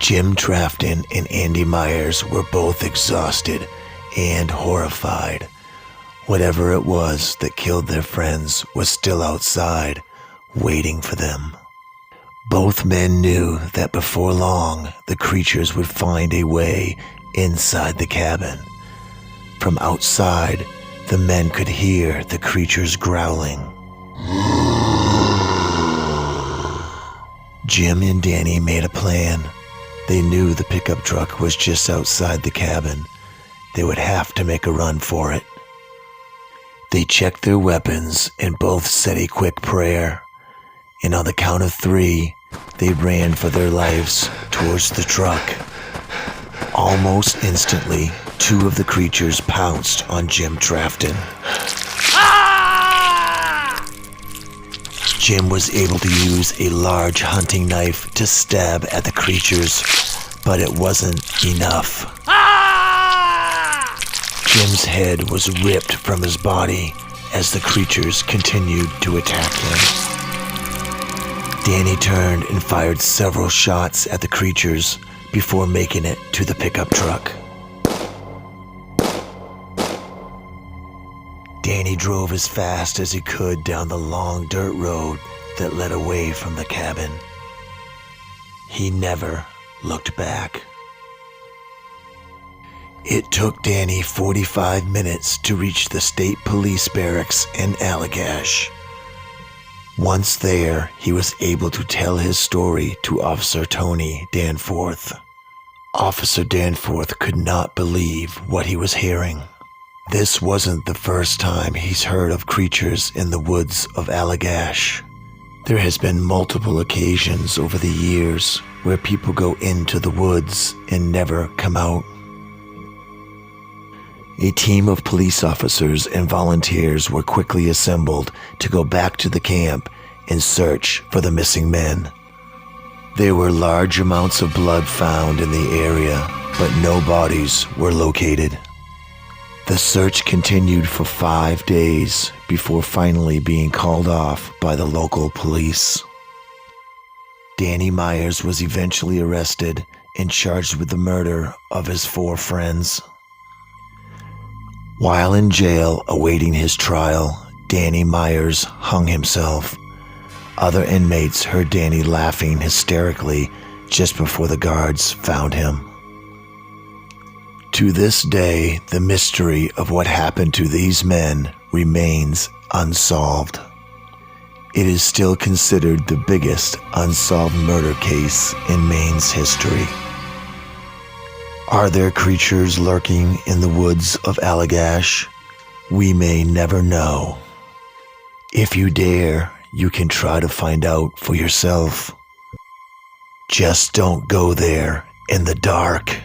Jim Trafton and Andy Myers were both exhausted and horrified. Whatever it was that killed their friends was still outside, waiting for them. Both men knew that before long, the creatures would find a way inside the cabin. From outside, the men could hear the creatures growling. Jim and Danny made a plan. They knew the pickup truck was just outside the cabin. They would have to make a run for it. They checked their weapons and both said a quick prayer. And on the count of 3, they ran for their lives towards the truck. Almost instantly, 2 of the creatures pounced on Jim Trafton. Jim was able to use a large hunting knife to stab at the creatures, but it wasn't enough. Jim's head was ripped from his body as the creatures continued to attack him. Danny turned and fired several shots at the creatures before making it to the pickup truck. Danny drove as fast as he could down the long dirt road that led away from the cabin. He never looked back. It took Danny 45 minutes to reach the state police barracks in Allagash. Once there, he was able to tell his story to Officer Tony Danforth. Officer Danforth could not believe what he was hearing. This wasn't the first time he's heard of creatures in the woods of Allagash. There has been multiple occasions over the years where people go into the woods and never come out. A team of police officers and volunteers were quickly assembled to go back to the camp and search for the missing men. There were large amounts of blood found in the area, but no bodies were located. The search continued for 5 days before finally being called off by the local police. Danny Myers was eventually arrested and charged with the murder of his 4 friends. While in jail awaiting his trial, Danny Myers hung himself. Other inmates heard Danny laughing hysterically just before the guards found him. To this day, the mystery of what happened to these men remains unsolved. It is still considered the biggest unsolved murder case in Maine's history. Are there creatures lurking in the woods of Allagash? We may never know. If you dare, you can try to find out for yourself. Just don't go there in the dark.